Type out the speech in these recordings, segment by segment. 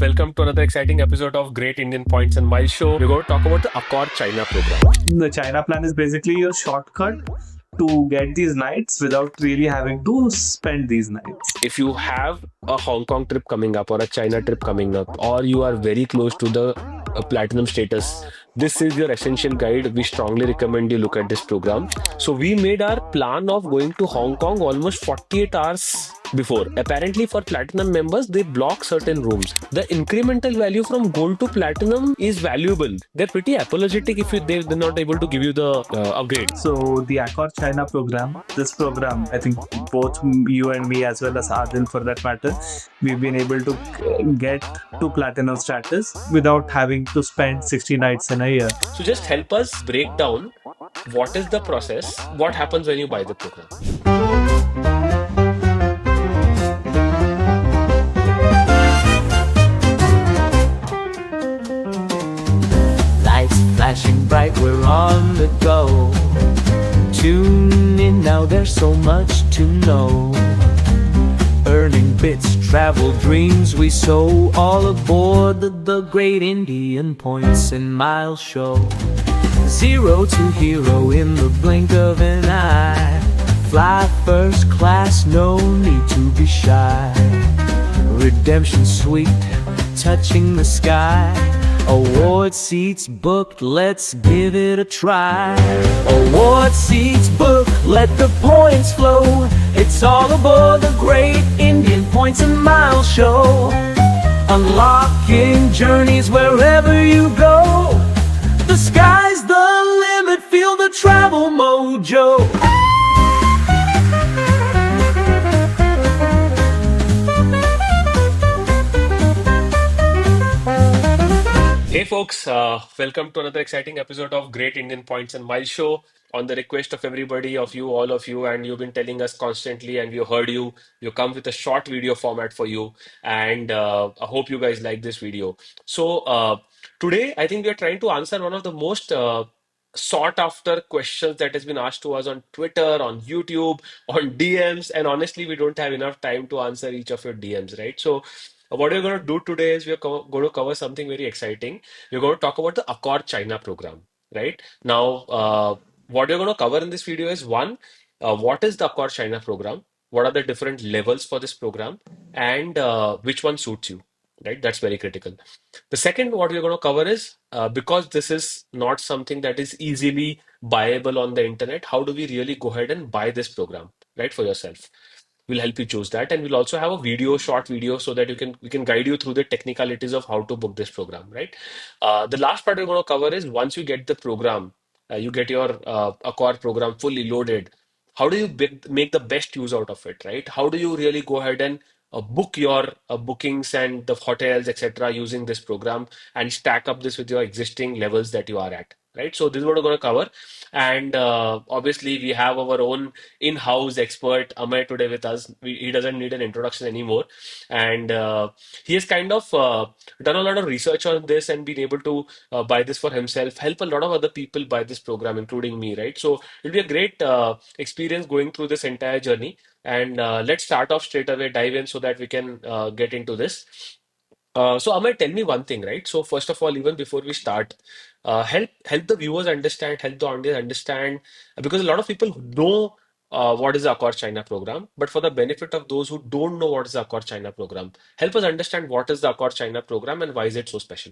welcome to another exciting episode of Great Indian Points and Miles Show. We're going to talk about the Accor China program. The China plan is basically your shortcut to get these nights without really having to spend these nights. If you have a Hong Kong trip coming up or a China trip coming up, or you are very close to the platinum status, this is your essential guide. We strongly recommend you look at this program. So we made our plan of going to Hong Kong almost 48 hours before. Apparently, for platinum members, they block certain rooms. The incremental value from gold to platinum is valuable. They're pretty apologetic if they're not able to give you the upgrade. So the Accor China program, this program, I think both you and me as well as Adil for that matter, we've been able to get to platinum status without having to spend 60 nights in a year. So just help us break down what is the process, what happens when you buy the program. Lights flashing bright, we're on the go. Tune in now, there's so much to know. Earning bits, travel dreams we sow. All aboard the Great Indian Points and Miles Show. Zero to hero in the blink of an eye. Fly first class, no need to be shy. Redemption sweet, touching the sky. Award seats booked, let's give it a try. Award seats booked, let the points flow. It's all aboard the Great Indian Points and Miles Show. Unlocking journeys wherever you go. The sky's the limit, feel the travel mojo. Hey folks, welcome to another exciting episode of Great Indian Points and Miles Show. On the request of everybody, of you, all of you, and you've been telling us constantly, and we heard you. You come with a short video format for you, and I hope you guys like this video. So today, I think we are trying to answer one of the most sought after questions that has been asked to us on Twitter, on YouTube, on DMs, and honestly, we don't have enough time to answer each of your DMs, right? So what we're going to do today is going to cover something very exciting. We're going to talk about the Accor China program, right? Now, what we're going to cover in this video is one, what is the Accor China program? What are the different levels for this program? And which one suits you, right? That's very critical. The second, what we're going to cover is because this is not something that is easily buyable on the internet, how do we really go ahead and buy this program, right, for yourself? We'll help you choose that, and we'll also have a video, short video, so that we can guide you through the technicalities of how to book this program, right? The last part we're going to cover is once you get the program, you get your Accor program fully loaded. How do you make the best use out of it, right? How do you really go ahead and book your bookings and the hotels, etc., using this program and stack up this with your existing levels that you are at, right? So this is what we're going to cover, and obviously we have our own in-house expert Amay today with us. He doesn't need an introduction anymore, and he has kind of done a lot of research on this and been able to buy this for himself, help a lot of other people buy this program, including me, right? So it'll be a great experience going through this entire journey. And let's start off straight away, dive in so that we can get into this. So Amay, tell me one thing, right? So first of all, even before we start, help the viewers understand, help the audience understand, because a lot of people know what is the Accor China program, but for the benefit of those who don't know what is the Accor China program, help us understand what is the Accor China program and why is it so special.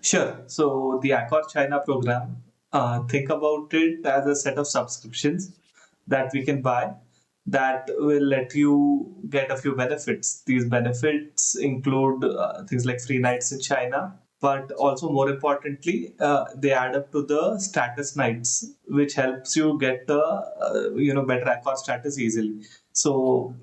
Sure. So the Accor China program, think about it as a set of subscriptions that we can buy that will let you get a few benefits. These benefits include things like free nights in China, but also more importantly, they add up to the status nights, which helps you get the better Accor status easily. So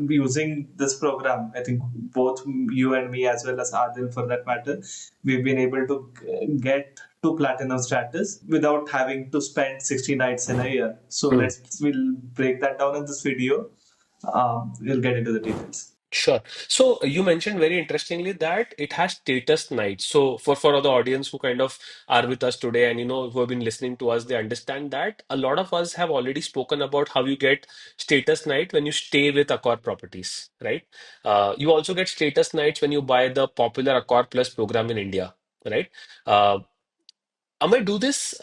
using this program, I think both you and me as well as Adil for that matter, we've been able to get to platinum status without having to spend 60 nights in a year. So we'll break that down in this video. We'll get into the details. Sure. So you mentioned very interestingly that it has status nights. So for the audience who kind of are with us today and who have been listening to us, they understand that a lot of us have already spoken about how you get status night when you stay with Accor properties, right? You also get status nights when you buy the popular Accor Plus program in India, right? Uh, do this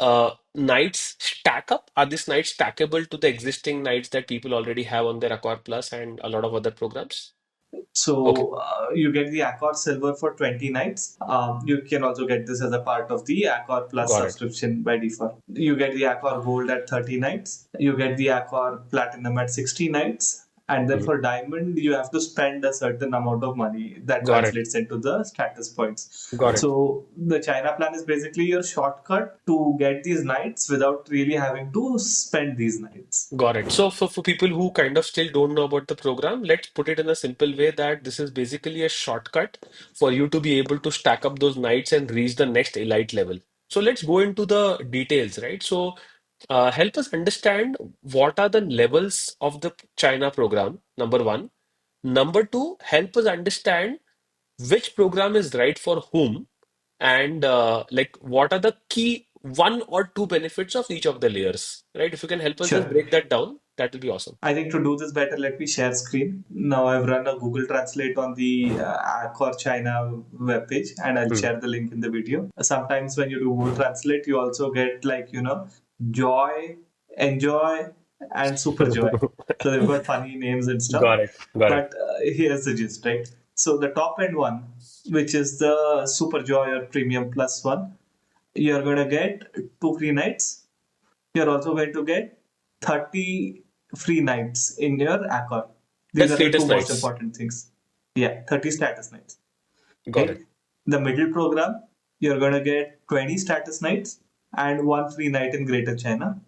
nights stack up? Are these nights stackable to the existing nights that people already have on their Accor Plus and a lot of other programs? Okay, So you get the Accor Silver for 20 nights. You can also get this as a part of the Accor Plus got it. subscription by default. You get the Accor Gold at 30 nights. You get the Accor Platinum at 60 nights. And then Mhm. for Diamond, you have to spend a certain amount of money that Got it. translates into the status points. Got it. So the China plan is basically your shortcut to get these nights without really having to spend these nights. Got it. So for people who kind of still don't know about the program, let's put it in a simple way that this is basically a shortcut for you to be able to stack up those nights and reach the next elite level. So let's go into the details, right? So help us understand what are the levels of the China program, number one. Number two, help us understand which program is right for whom and like what are the key one or two benefits of each of the layers, right? If you can help us just Sure. break that down, that will be awesome. I think to do this better, let me share screen. Now I've run a Google Translate on the Accor China webpage, and I'll Hmm. share the link in the video. Sometimes when you do Google Translate, you also get like, joy, enjoy, and super joy. So they've got funny names and stuff. Got it. Got it. But here's the gist, right? So the top end one, which is the super joy or premium plus one, you're gonna get 2 free nights. You're also going to get 30 free nights in your Accor. These That's are the two latest most nights. important things. Yeah, 30 status nights. Got Right? it. The middle program, you're going to get 20 status nights and 1 free night in Greater China.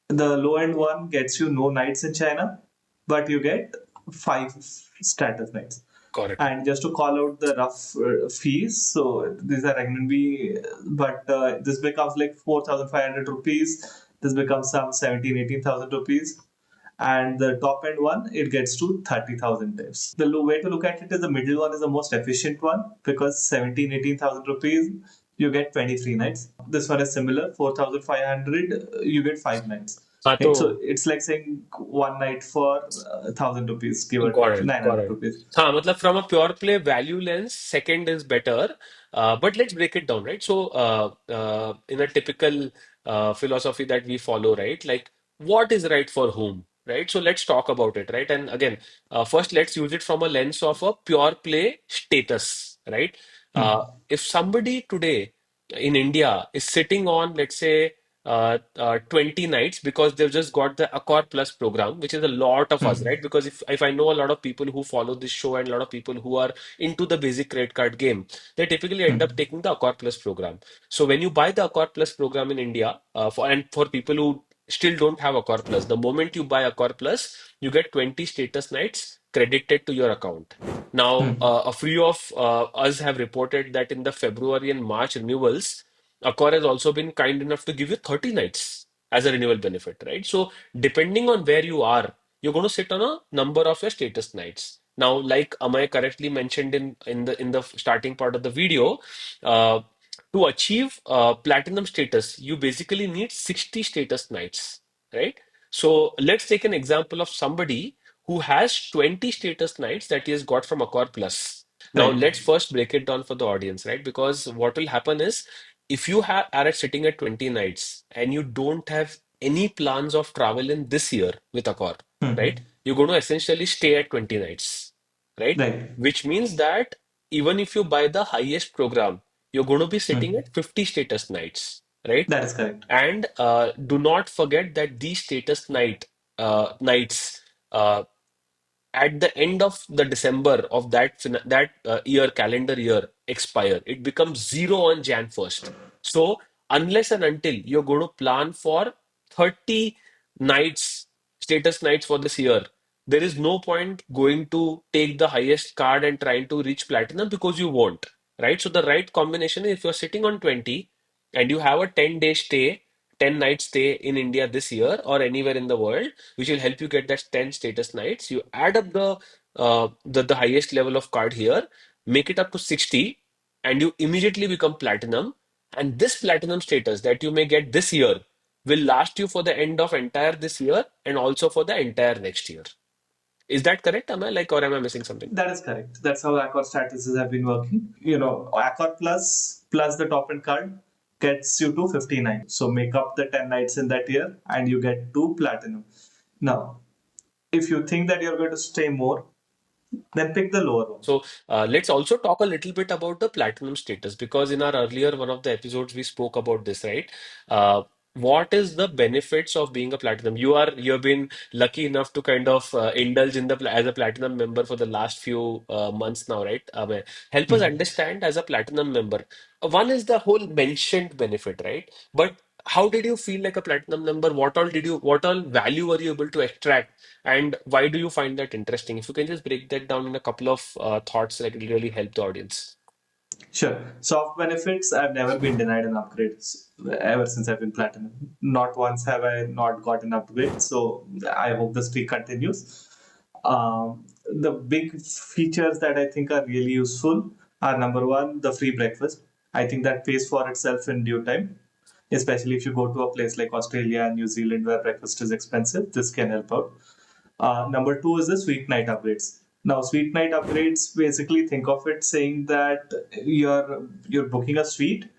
The low end one gets you no nights in China, but you get 5 status nights. Got it. And just to call out the rough fees, so these are RMB, but this becomes like 4,500 rupees. This becomes some 17, 18,000 rupees. And the top end one, it gets to 30,000 devs. The way to look at it is the middle one is the most efficient one because 17, 18,000 rupees, you get 20 free nights. This one is similar, 4,500, you get 5 nights. हाँ तो Right? So it's like saying one night for 1,000 rupees, give or got take it, got 900 it. rupees. हाँ मतलब from a pure play value lens, second is better. But let's break it down, right? So in a typical philosophy that we follow, right? Like what is right for whom, right? So let's talk about it, right? And again, first let's use it from a lens of a pure play status, right? Hmm. If somebody today in India is sitting on, let's say, 20 nights because they've just got the Accor Plus program, which is a lot of us, right? Hmm. Because if I know a lot of people who follow this show and a lot of people who are into the basic credit card game, they typically end up Hmm. taking the Accor Plus program. So when you buy the Accor Plus program in India, for people who still don't have Accor Plus, the moment you buy Accor Plus, you get 20 status nights credited to your account. Now, Hmm. a few of us have reported that in the February and March renewals, Accor has also been kind enough to give you 30 nights as a renewal benefit, right? So depending on where you are, you're going to sit on a number of your status nights. Now, like Amay correctly mentioned in the starting part of the video, uh, to achieve platinum status, you basically need 60 status nights, right? So let's take an example of somebody who has 20 status nights that he has got from Accor Plus. Now, Right. let's first break it down for the audience, right? Because what will happen is if you are sitting at 20 nights and you don't have any plans of travel in this year with Accor, right? Hmm. You're going to essentially stay at 20 nights, right? Right. Which means that even if you buy the highest program, you're going to be sitting Hmm. at 50 status nights, right? That is correct. And do not forget that these status nights uh, at the end of the December of that year, calendar year expire. It becomes zero on Jan 1st. So unless and until you're going to plan for 30 nights, status nights for this year, there is no point going to take the highest card and trying to reach platinum because you won't, right? So the right combination is if you're sitting on 20 and you have a 10-day stay, 10 night stay in India this year or anywhere in the world, which will help you get that 10 status nights. You add up the the highest level of card here, make it up to 60, and you immediately become platinum. And this platinum status that you may get this year will last you for the end of entire this year and also for the entire next year. Is that correct? Am I like, or am I missing something? That is correct. That's how Accor statuses have been working. Accor plus the top end card gets you to 59. So make up the 10 nights in that year and you get to platinum. Now, if you think that you're going to stay more, then pick the lower one. So let's also talk a little bit about the platinum status, because in our earlier one of the episodes we spoke about this, right? What is the benefits of being a platinum? You've been lucky enough to kind of indulge in as a platinum member for the last few months now, right? Help us Mhm. understand as a platinum member. One is the whole mentioned benefit, right? But how did you feel like a platinum member? What all value were you able to extract? And why do you find that interesting? If you can just break that down in a couple of thoughts, that will really help the audience. Sure. Soft benefits, I've never been denied an upgrade ever since I've been platinum. Not once have I not got an upgrade. So I hope the streak continues. The big features that I think are really useful are number one, the free breakfast. I think that pays for itself in due time, especially if you go to a place like Australia and New Zealand where breakfast is expensive. This can help out. Number two is the sweet night upgrades. Now, sweet night upgrades basically think of it saying that you're booking a suite,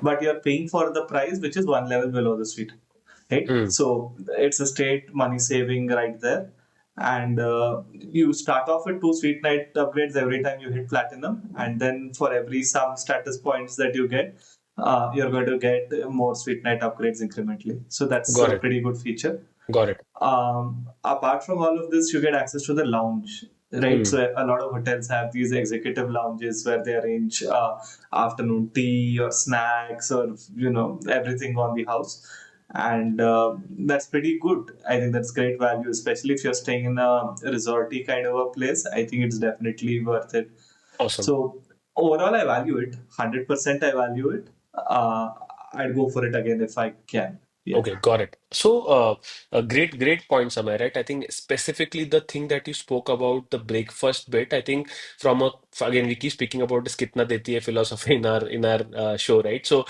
but you're paying for the price which is one level below the suite, right? Mm, So it's a straight money saving right there. And you start off with two sweet night upgrades every time you hit platinum, and then for every some status points that you get, you're going to get more sweet night upgrades incrementally. So that's got a it. pretty good feature. Got it. Apart from all of this, you get access to the lounge, right? Mm, So a lot of hotels have these executive lounges where they arrange afternoon tea or snacks or everything on the house, and that's pretty good. I think that's great value, especially if you're staying in a resorty kind of a place. I think it's definitely worth it. awesome. So overall, I value it 100%. I value it. I'd go for it again if I can. Yeah. Okay, got it. So, a great point, Samay, right? I think specifically the thing that you spoke about, the breakfast bit, I think again, we keep speaking about this kitna deti hai philosophy in our show, right? So,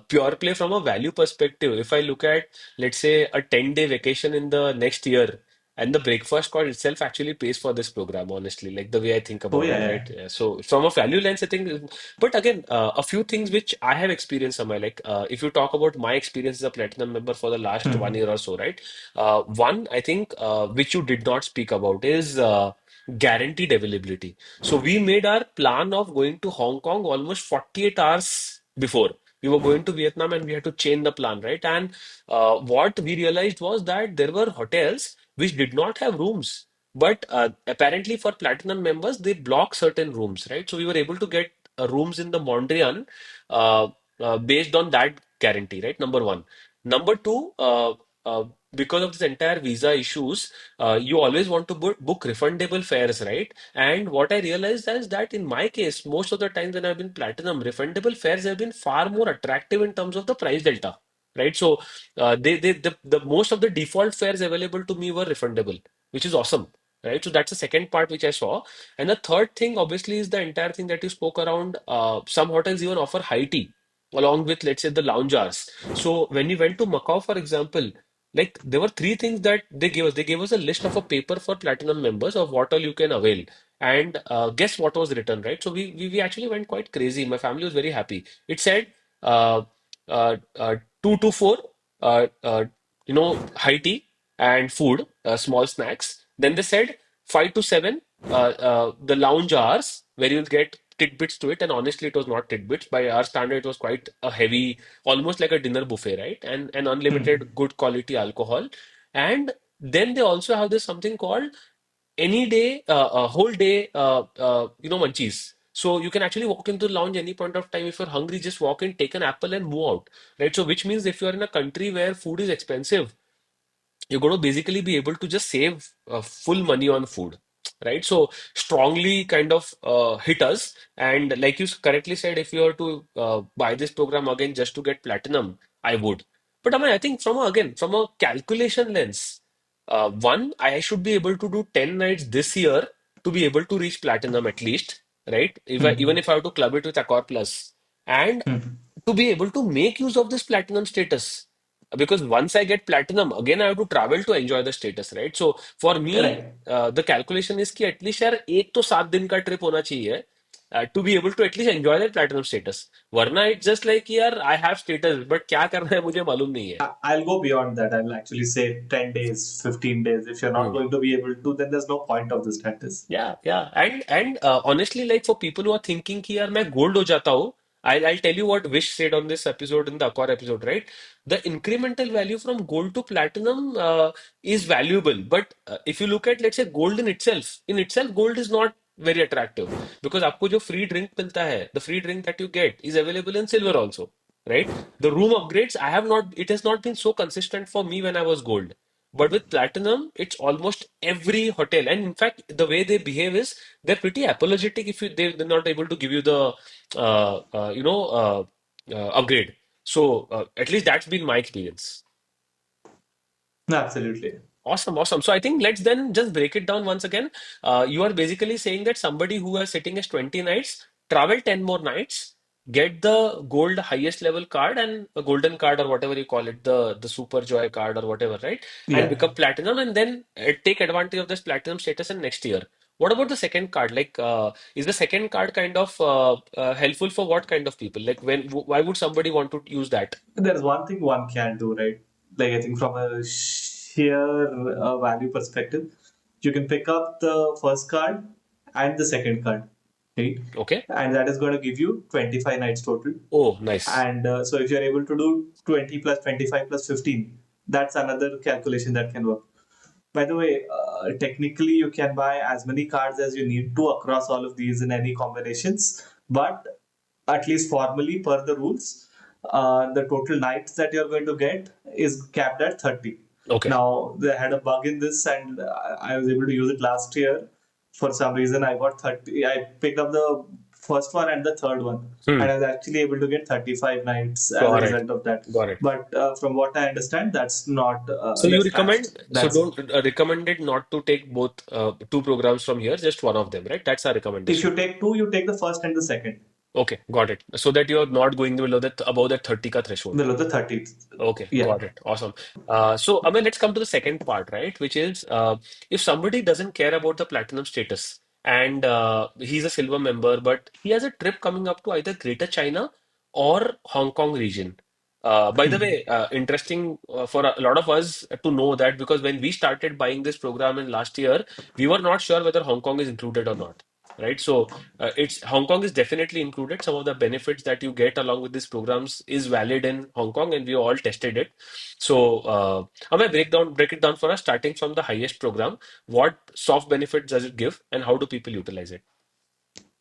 pure play from a value perspective, if I look at, let's say, a 10-day vacation in the next year, and the breakfast card itself actually pays for this program, honestly, like the way I think Oh about yeah, it, yeah. right? Yeah, so, from a value lens, I think, but again, a few things which I have experienced, Samay, like if you talk about my experience as a platinum member for the last Hmm. 1 year or so, right? One, I think, which you did not speak about is guaranteed availability. So we made our plan of going to Hong Kong almost 48 hours before. We were going to Vietnam and we had to change the plan, right? And what we realized was that there were hotels which did not have rooms. But apparently, for platinum members, they block certain rooms, right? So we were able to get rooms in the Mondrian uh, based on that guarantee, right? Number one. Number two, because of this entire visa issues, you always want to book refundable fares, right? And what I realized is that in my case, most of the times when I've been platinum, refundable fares have been far more attractive in terms of the price delta. Right, so the most of the default fares available to me were refundable, which is awesome, right? So that's the second part which I saw. And the third thing, obviously, is the entire thing that you spoke around. Some hotels even offer high tea along with, let's say, the lounge hours. So when we went to Macau, for example, like there were three things that they gave us. They gave us a list of a paper for platinum members of what all you can avail. And guess what was written, right? So we actually went quite crazy. My family was very happy. It said uh, 2 to 4, uh, uh, high tea and food, small snacks. Then they said 5 to 7, the lounge hours where you'll get tidbits to it. And honestly, it was not tidbits. By our standard, it was quite a heavy, almost like a dinner buffet, right? And Hmm. unlimited good quality alcohol. And then they also have this something called any day, a whole day, munchies. So you can actually walk into the lounge any point of time. If you're hungry, just walk in, take an apple, and move out. Right. So which means if you're in a country where food is expensive, you're going to basically be able to just save full money on food, right? So strongly kind of hit us. And like you correctly said, if you were to buy this program again just to get platinum, I would. But I think from a calculation lens, one, I should be able to do 10 nights this year to be able to reach platinum at least, right? Even Hmm. if I have to club it with Accor Plus, and Hmm. to be able to make use of this platinum status. Because once I get platinum, again I have to travel to enjoy the status, right? So for me, Right. the calculation is कि at least यार एक तो 7 दिन का trip होना चाहिए to be able to at least enjoy that platinum status. वरना it's just like यार I have status, but क्या करना है मुझे मालूम नहीं है. I'll go beyond that. I'll actually say 10 days, 15 days. If you're not Hmm. going to be able to, then there's no point of this practice. Yeah. And honestly, like for people who are thinking कि यार मैं gold हो जाता हूँ, I'll tell you what Vish said on this episode in the Accor episode, right? The incremental value from gold to platinum is valuable, but if you look at let's say gold in itself, gold is not very attractive because आपको जो free drink मिलता है, the free drink that you get is available in silver also, right? The room upgrades, it has not been so consistent for me when I was gold. But with platinum, it's almost every hotel, and in fact, the way they behave is they're pretty apologetic if they're not able to give you the upgrade. So at least that's been my experience. Absolutely. Awesome. So I think let's then just break it down once again. You are basically saying that somebody who is sitting as 20 nights, travel 10 more nights, get the gold highest level card and a golden card or whatever you call it, the super joy card or whatever, right? And Yeah. become platinum and then take advantage of this platinum status in next year. What about the second card? Like, is the second card kind of helpful for what kind of people? Like, why would somebody want to use that? There's one thing one can do, right? Like, I think from a sheer value perspective, you can pick up the first card and the second card, right? Okay. And that is going to give you 25 nights total. Oh, nice. And so if you're able to do 20 plus 25 plus 15, that's another calculation that can work. By the way, technically you can buy as many cards as you need to across all of these in any combinations, but at least formally per the rules, the total nights that you're going to get is capped at 30. Okay. Now, they had a bug in this, and I was able to use it last year. For some reason, I got 30. I picked up the first one and the third one, Hmm. and I was actually able to get 35 nights as a Got it. result of that. Got it. But from what I understand, that's not So you less recommend, fast. so That's don't recommended not to take both two programs from here, just one of them, right? That's our if recommendation. you take two, you take the first and the second Okay, got it. So that you're not going below that above that 30 ka threshold. below the 30th. Okay, Yeah. got it. Awesome. So Amay, let's come to the second part, right? Which is if somebody doesn't care about the platinum status and he's a silver member, but he has a trip coming up to either Greater China or Hong Kong region. By the way, interesting for a lot of us to know that because when we started buying this program in last year, we were not sure whether Hong Kong is included or not. Right, so it's Hong Kong is definitely included. Some of the benefits that you get along with these programs is valid in Hong Kong, and we all tested it. So, I'm gonna break it down for us, starting from the highest program. What soft benefits does it give, and how do people utilize it?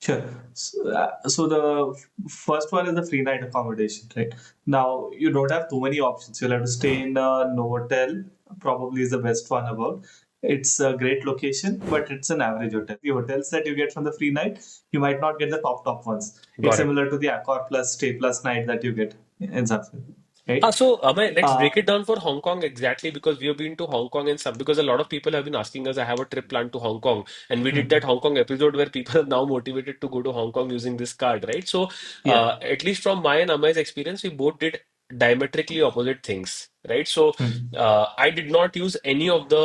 Sure. So the first one is the free night accommodation, right? Now you don't have too many options. You'll have to stay in a Novotel, probably is the best one about. It's a great location, but it's an average hotel. The hotels that you get from the free night, you might not get the top ones. It's Got it. similar to the Accor Plus Stay Plus night that you get in Sunset, right? So, Amay, let's Uh, break it down for Hong Kong exactly because we have been to Hong Kong and some because a lot of people have been asking us. I have a trip planned to Hong Kong, and we did that Hong Kong episode where people are now motivated to go to Hong Kong using this card, right? So, yeah. at least from my and Amay's experience, we both did diametrically opposite things, right? So, Hmm. I did not use any of the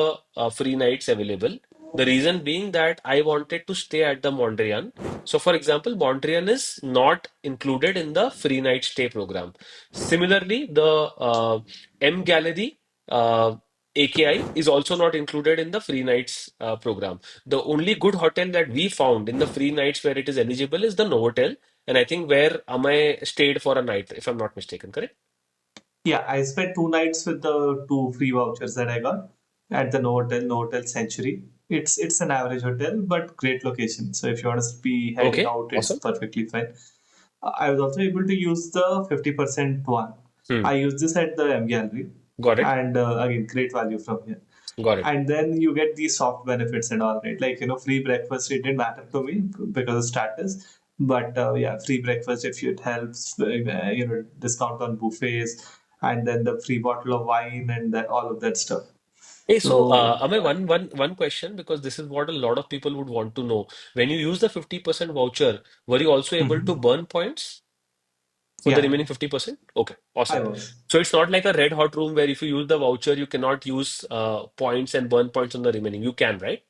free nights available. The reason being that I wanted to stay at the Mondrian. So, for example, Mondrian is not included in the free night stay program. Similarly, the M Gallery AKI is also not included in the free nights program. The only good hotel that we found in the free nights where it is eligible is the Novotel, and I think where Amay stayed for a night, if I'm not mistaken, correct? Yeah, I spent 2 nights with the two free vouchers that I got at the Novotel Century. It's an average hotel, but great location. So if you want to be heading Okay, out, it's awesome. perfectly fine. I was also able to use the 50% one. Hmm. I used this at the M Gallery, Got it. and again, great value from here. Got it. And then you get these soft benefits and all, right? Like, free breakfast, it didn't matter to me because of status. But yeah, free breakfast, if it helps, discount on buffets, and then the free bottle of wine and that all of that stuff. Hey, so So Amay, one question, because this is what a lot of people would want to know. When you use the 50% voucher, were you also able to mhm. burn points for the Yeah, remaining 50%? Okay, I awesome. was. So it's not like a red hot room where if you use the voucher, you cannot use points and burn points on the remaining. You can, right?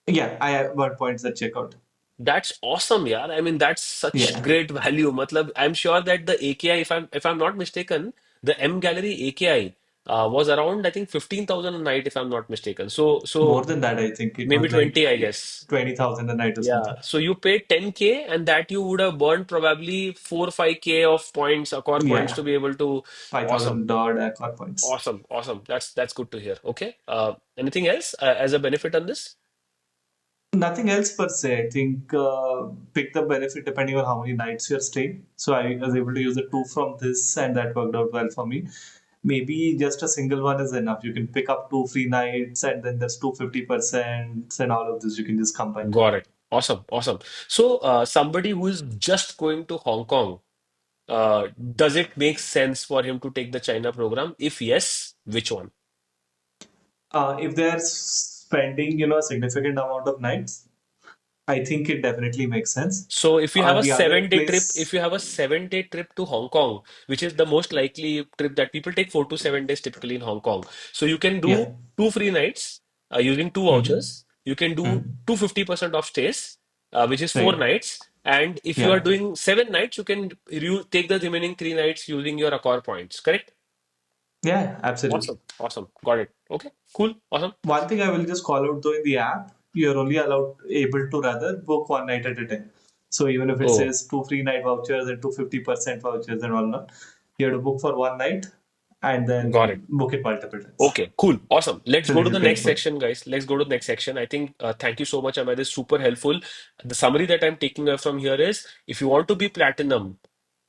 Yeah, I have 1 points at checkout. That's awesome, yeah. I mean, that's such Yeah, great value. Matlab, I'm sure that the AKI, if I'm not mistaken, the M Gallery AKI was around, I think, 15,000 a night, if I'm not mistaken. So more than that, I think it maybe was like 20, I guess. 20,000 a night or Yeah. something. So you paid 10K, and that you would have burned probably 4 or 5K of points, Accor points, to Yeah, be able to. Awesome. 5,000 odd Accor points. Awesome. Awesome. That's good to hear. Okay. Anything else as a benefit on this? Nothing else per se. I think pick the benefit depending on how many nights you're staying. So I was able to use the two from this, and that worked out well for me. Maybe just a single one is enough. You can pick up two free nights, and then there's 250% and all of this. You can just combine. Got it. Awesome. Awesome. So somebody who is just going to Hong Kong, does it make sense for him to take the China program? If yes, which one? If they're spending, a significant amount of nights, I think it definitely makes sense. So if you have a The other 7 day trip, if place, you have a 7 day trip to Hong Kong, which is the most likely trip that people take, 4 to 7 days typically in Hong Kong. So you can yeah. do 2 free nights using two Hmm. vouchers. You can do Hmm. 250% of stays, which is four Right. nights. And if you are Yeah. doing 7 nights, you can take the remaining 3 nights using your Accor points, correct? Yeah, absolutely. Awesome. Awesome. Got it. Okay. Cool. Awesome. One thing I will just call out though in the app, you're only able to rather book one night at a time. So even if it Oh, says two free night vouchers and 250% vouchers and all that, you have to book for one night and got it. then book it multiple times. Okay, cool. Awesome. Let's So go this to is the very next important. section, guys. Let's go to the next section. I think, thank you so much, Amay. This is super helpful. The summary that I'm taking away from here is if you want to be platinum,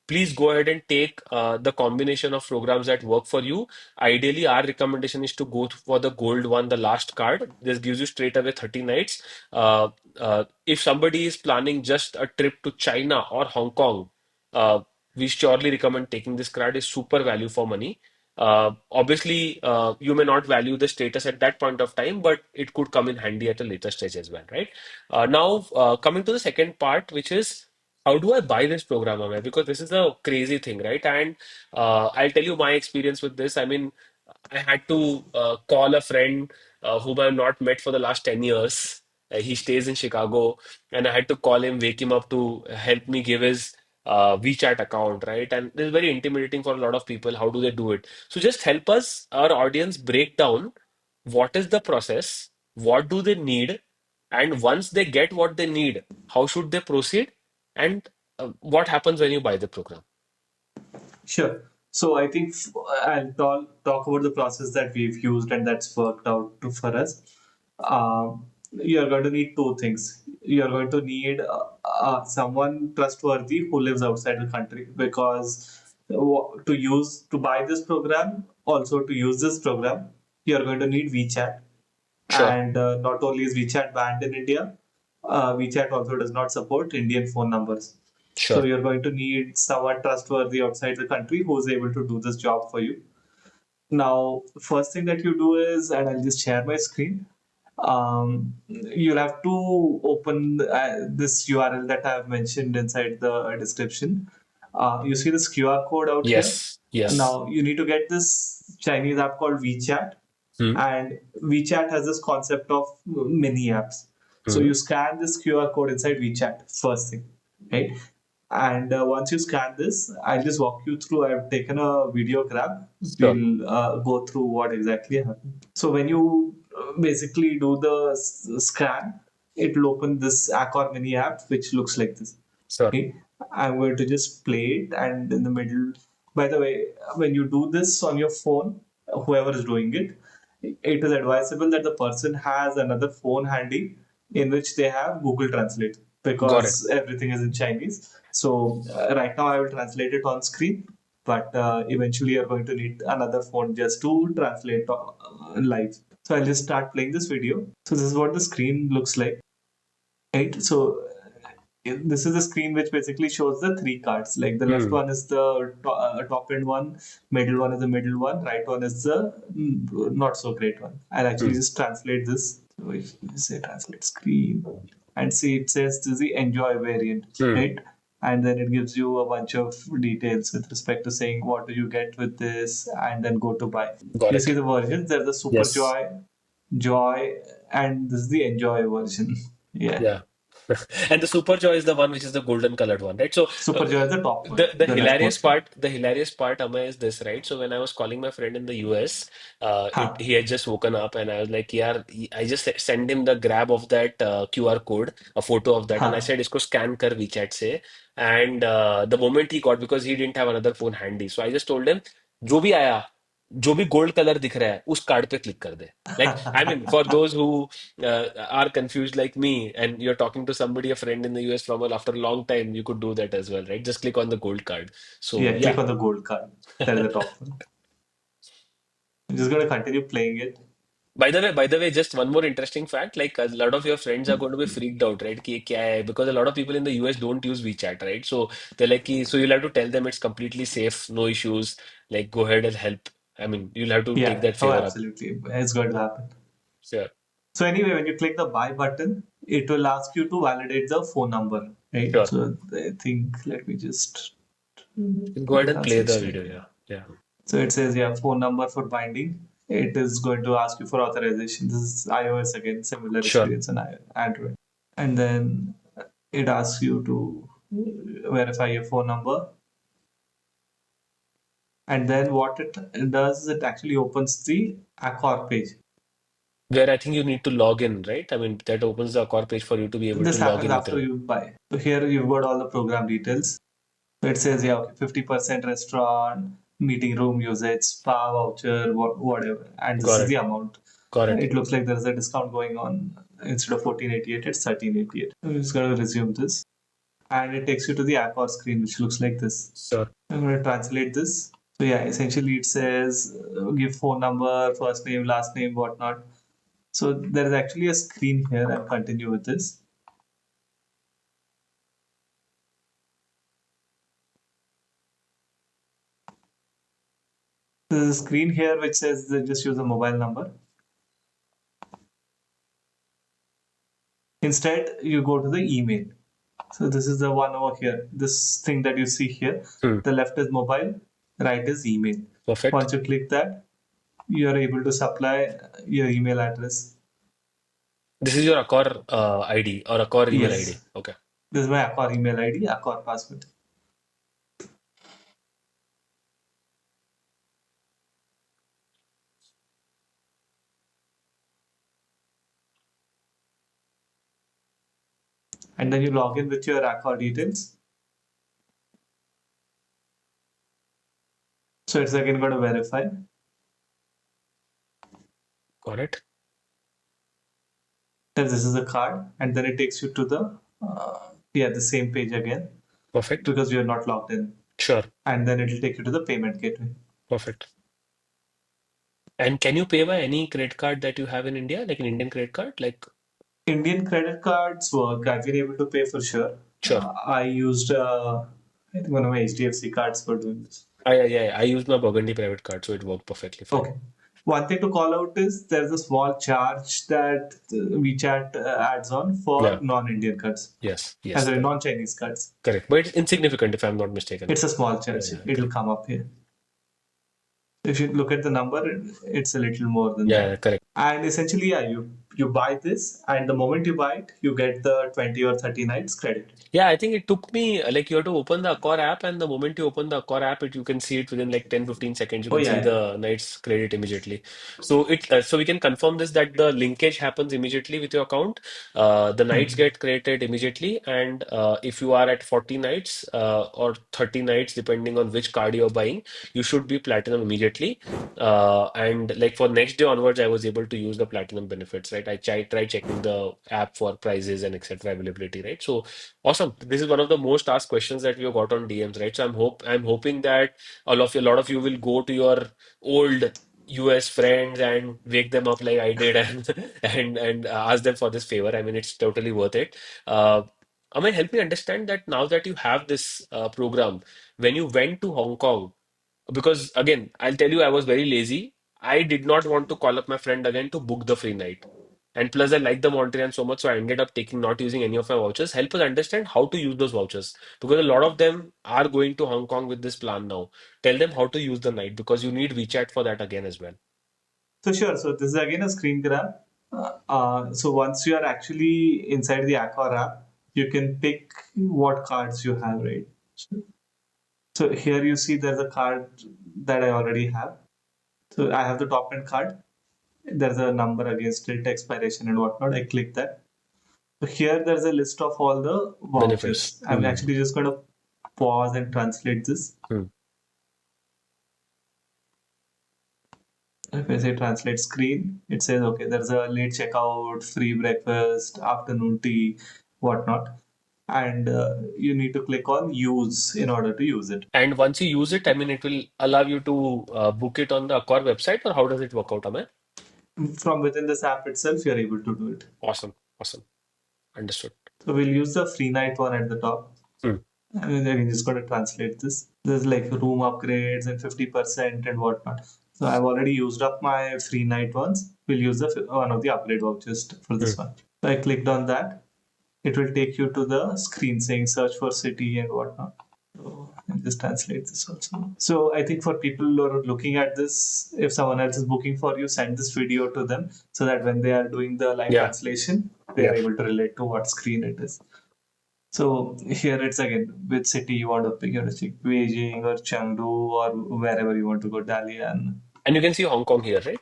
please go ahead and take the combination of programs that work for you. Ideally, our recommendation is to go for the gold one, the last card. This gives you straight away 30 nights. Uh, if somebody is planning just a trip to China or Hong Kong, uh, we surely recommend taking this card. Is super value for money. Obviously, you may not value the status at that point of time, but it could come in handy at a later stage as well, right? Now, coming to the second part, which is how do I buy this program, Amay? Because this is a crazy thing, right? And I'll tell you my experience with this. I mean, I had to call a friend whom I've not met for the last 10 years. He stays in Chicago, and I had to call him, wake him up to help me give his WeChat account, right? And this is very intimidating for a lot of people. How do they do it? So just help us, our audience, break down what is the process, what do they need, and once they get what they need, how should they proceed, and what happens when you buy the program? Sure. So I think I'll talk about the process that we've used and that's worked out for us. You're going to need two things. You're going to need someone trustworthy who lives outside the country because to buy this program, also to use this program, you're going to need WeChat. Sure, And not only is WeChat banned in India, WeChat also does not support Indian phone numbers. So sure. you're going to need someone trustworthy outside the country who's able to do this job for you. Now, first thing that you do is, and I'll just share my screen. You'll have to open this URL that I've mentioned inside the description. You see this QR code out here. Yes, yes. Now you need to get this Chinese app called WeChat, Hmm. and WeChat has this concept of mini apps. So Hmm. you scan this QR code inside WeChat first thing, right? And once you scan this, I'll just walk you through. I've taken a video grab. Sure, We'll go through what exactly happened. So when you basically do the scan, it will open this Accor mini app, which looks like this. sure. Okay, I'm going to just play it, and in the middle. By the way, when you do this on your phone, whoever is doing it, it is advisable that the person has another phone handy in which they have Google Translate Got it. because everything is in Chinese. So right now I will translate it on screen, but eventually you're going to need another phone just to translate live. So I'll just start playing this video. So this is what the screen looks like, right? So This is the screen which basically shows the three cards. Like the left Hmm. one is the top end one, middle one is the middle one, right one is the not so great one. I'll actually Hmm. just translate this. So if you say translate screen and see it says this is the enjoy variant, Hmm. right? And then it gives you a bunch of details with respect to saying what do you get with this, and then go to buy. Got You see it. the versions. There's the super Yes. joy, joy, and this is the enjoy version. Yeah. Yeah. And the Super Joy is the one which is the golden colored one, right? So Super joy is the top one, the the hilarious leftmost one. part, Amay, is this, right? So when I was calling my friend in the US, Huh. he had just woken up, and I was like, yeah, I just send him the grab of that QR code, a photo of that, and I Huh. said, "Isko scan kar WeChat se." And the moment he got, because he didn't have another phone handy, so I just told him, जो भी आया, जो भी gold colour दिख रहा है, उस card पे क्लिक कर दे. Like, I mean, for those who are confused like me, and you're talking to somebody, a friend in the US from after a long time, you could do that as well, right? Just click on the gold card. So Yeah, click yeah. on the gold card. That is the top one. I'm just going to continue playing it. By the way, just one more interesting fact, like a lot of your friends are going to be freaked out, right? कि ये क्या है? Because a lot of people in the US don't use WeChat, right? So they're like, so you'll have to tell them it's completely safe, no issues. Like, go ahead and help. I mean, you'll have to take Yeah, that oh, favor up. absolutely. It's going to happen. Sure, So, anyway, when you click the buy button, it will ask you to validate the phone number, right? sure. So, I think, let me just Go ahead and play the translation video. again. Yeah, yeah. So, it says, yeah, phone number for binding. It is going to ask you for authorization. This is iOS again, similar Sure. experience on Android. And then it asks you to verify your phone number. And then what it does is it actually opens the Accor page. Where I think you need to log in, right? I mean, that opens the core page for you to be able to This log happens in with after your. you buy. So here you've got all the program details. So it says, yeah, okay, 50% restaurant, meeting room usage, spa voucher, whatever. And this Got is the it. amount. Got it. It looks like there's a discount going on. Instead of 1488, it's 1388. I'm just going to resume this. And it takes you to the Accor screen, which looks like this. Sure. I'm going to translate this. So yeah, essentially it says give phone number, first name, last name, whatnot. So there is actually a screen here. I'll continue with this. There's a screen here which says just use a mobile number. Instead, you go to the email. So this is the one over here. This thing that you see here. Hmm. The left is mobile, right is email. Perfect. Once you click that, you are able to supply your email address. This is your Accor ID or Accor email ID. Yes, Okay. this is my Accor email ID, Accor password. And then you log in with your Accor details. So it's again going to verify. Got it. Then this is the card, and then it takes you to the the same page again Perfect. because you're not logged in. Sure. And then it'll take you to the payment gateway. Perfect. And can you pay by any credit card that you have in India, like an Indian credit card? Like, Indian credit cards work. I've been able to pay for sure. sure. I used, I think one of my HDFC cards for doing this. I used my Burgundy private card, so it worked perfectly fine. Okay. One thing to call out is there's a small charge that WeChat adds on for Yeah. non-Indian cards, Yes. as Yes. well Correct. non-Chinese cards. Correct. But it's insignificant if I'm not mistaken. It's a small Yeah. charge. Yeah. It'll Correct. come up here. If you look at the number, it's a little more than Yeah. that. Correct. And essentially, yeah, you buy this, and the moment you buy it, you get the 20 or 30 nights credit. Yeah, I think it took me like you have to open the Accor app, and the moment you open the Accor app, you can see it within like 10-15 seconds. You Oh can yeah, see yeah. the night's credit immediately. So we can confirm this that the linkage happens immediately with your account. The nights Hmm. get credited immediately, and if you are at 40 nights or 30 nights, depending on which card you're buying, you should be platinum immediately. And like for next day onwards, I was able to use the platinum benefits, right? I tried checking the app for prices and etc. availability, right? So awesome. This is one of the most asked questions that we have got on DMs, right? So I'm hoping that a lot of you will go to your old US friends and wake them up like I did and and ask them for this favor. I mean, it's totally worth it. Uh, Amay, help me understand that now that you have this program, when you went to Hong Kong, because again, I'll tell you, I was very lazy. I did not want to call up my friend again to book the free night. And plus, I like the Montreal so much, so I ended up taking not using any of my vouchers. Help us understand how to use those vouchers because a lot of them are going to Hong Kong with this plan now. Tell them how to use the night because you need WeChat for that again as well. So sure. So this is again a screen grab. So once you are actually inside the Accor app, you can pick what cards you have, right? So here you see there's a card that I already have. So I have the top end card. There's a number against it, expiration and whatnot. I click that. So here there's a list of all the Benefits. vouchers. I'm actually just going to pause and translate this. Hmm. If I say translate screen, it says, okay, there's a late checkout, free breakfast, afternoon tea, whatnot. And you need to click on use in order to use it. And once you use it, I mean, it will allow you to book it on the Accor website, or how does it work out, Amay? From within this app itself, you're able to do it. Awesome. Awesome. Understood. So we'll use the free night one at the top. Hmm. And then I'm just going to translate this. There's like room upgrades and 50% and whatnot. So I've already used up my free night ones. We'll use one of the upgrade vouchers for this one. So I clicked on that. It will take you to the screen saying search for city and whatnot. So I'll just translate this also. So I think for people who are looking at this, if someone else is booking for you, send this video to them so that when they are doing the live Yeah. translation, they are able to relate to what screen it is. So here it's again which city you want to pick. You want to pick Beijing or Chengdu or wherever you want to go, Dalian. And you can see Hong Kong here, right?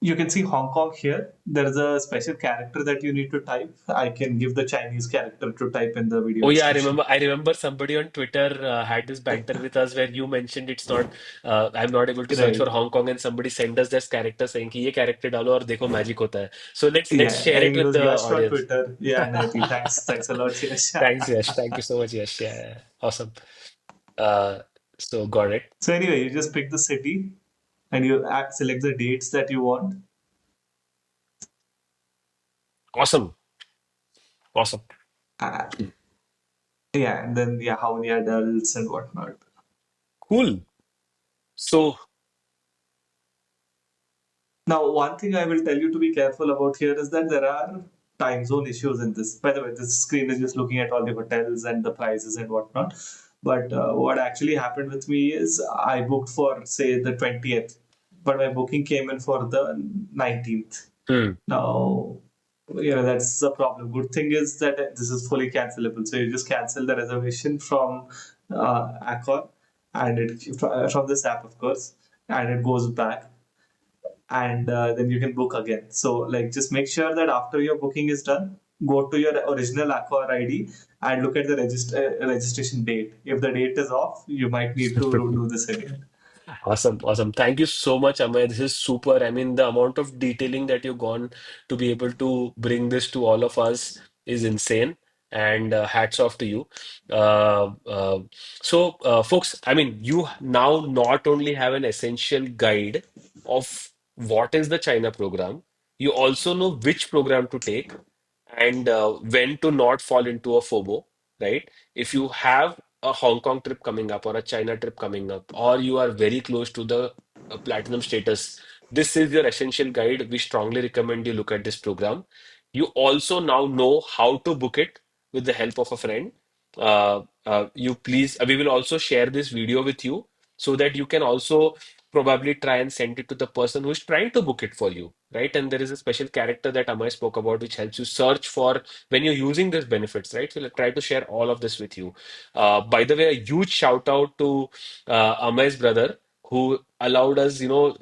You can see Hong Kong here. There's a special character that you need to type. I can give the Chinese character to type in the video Oh yeah, description. I remember somebody on Twitter had this banter with us where you mentioned it's not I'm not able to search Right. for Hong Kong and somebody sent us this character saying कि ये character डालो और देखो magic होता है. So let's Yeah, I share it think it with was the Yash on audience. Twitter. Yeah, and I think thanks a lot, Yash. Thanks, Yash. Thank you so much, Yash. Yeah, awesome. Uh, so got it. So anyway, you just pick the city and you select the dates that you want. Awesome. Awesome. Uh, yeah, and then how many adults and whatnot. Cool. So Now, one thing I will tell you to be careful about here is that there are time zone issues in this. By the way, this screen is just looking at all the hotels and the prices and whatnot. But what actually happened with me is I booked for, say, the 20th, but my booking came in for the 19th. hmm. Now, that's the problem. Good thing is that this is fully cancelable. So you just cancel the reservation from Accor and from this app, of course, and it goes back and then you can book again. So like just make sure that after your booking is done, go to your original Accor ID and look at the registration date. If the date is off, you might need to do this again. Awesome, awesome. Thank you so much, Amay. This is super. I mean, the amount of detailing that you've gone to be able to bring this to all of us is insane. And hats off to you. Uh, uh, folks, I mean, you now not only have an essential guide of what is the China program, you also know which program to take and when to not fall into a FOMO, right? If you have a Hong Kong trip coming up or a China trip coming up, or you are very close to the platinum status, this is your essential guide. We strongly recommend you look at this program. You also now know how to book it with the help of a friend. We will also share this video with you so that you can also probably try and send it to the person who is trying to book it for you, right? And there is a special character that Amay spoke about, which helps you search for when you're using these benefits, right? So we'll try to share all of this with you. By the way, a huge shout out to Amay's brother who allowed us,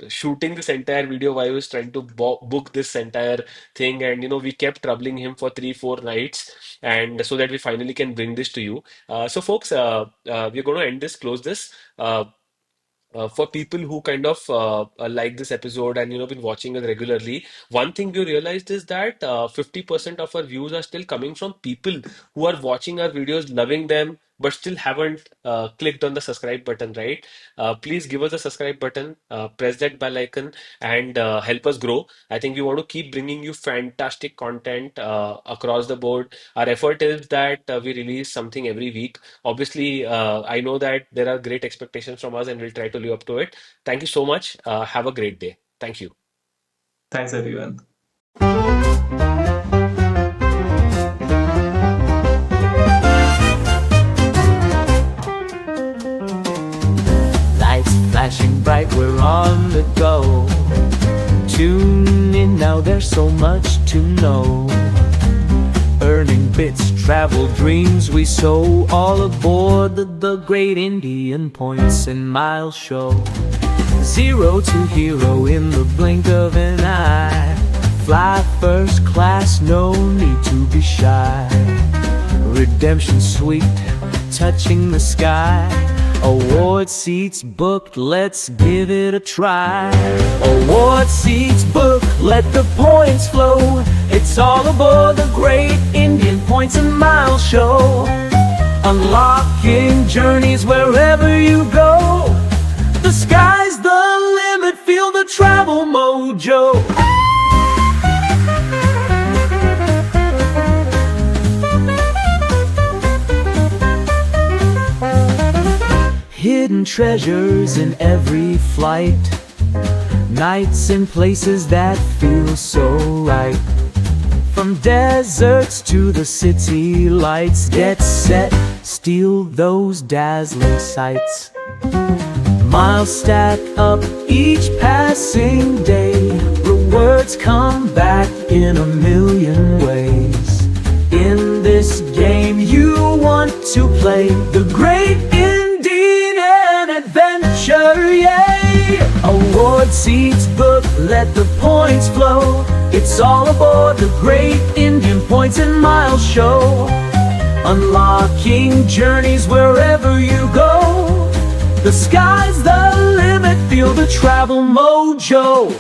shooting this entire video while he was trying to book this entire thing. And, we kept troubling him for 3, 4 nights. And so that we finally can bring this to you. So, folks, we're going to end this, close this. For people who kind of like this episode and been watching us regularly, one thing we realized is that 50% of our views are still coming from people who are watching our videos, loving them, but still haven't clicked on the subscribe button, right? Please give us a subscribe button, press that bell icon, and help us grow. I think we want to keep bringing you fantastic content across the board. Our effort is that we release something every week. Obviously, I know that there are great expectations from us, and we'll try to live up to it. Thank you so much. Have a great day. Thank you. Thanks, everyone. Lights flashing bright, we're on the go. Tune in now, there's so much to know. Earning bits, travel dreams we sow. All aboard the great Indian Points and Miles show. Zero to hero in the blink of an eye. Fly first class, no need to be shy. Redemption sweet, touching the sky. Award seats booked, let's give it a try. Award seats booked, let the points flow. It's all aboard the great Indian Points and Miles show. Unlocking journeys wherever you go. The sky's the limit, feel the travel mojo. Hidden treasures in every flight. Nights in places that feel so right. From deserts to the city lights. Get set, steal those dazzling sights. Miles stack up each passing day. Rewards come back in a million ways. In this game you want to play the great Indian adventure, yay! Award seats booked, let the points flow. It's all aboard the great Indian Points and Miles show. Unlocking journeys wherever you go. The sky's the limit, feel the travel mojo.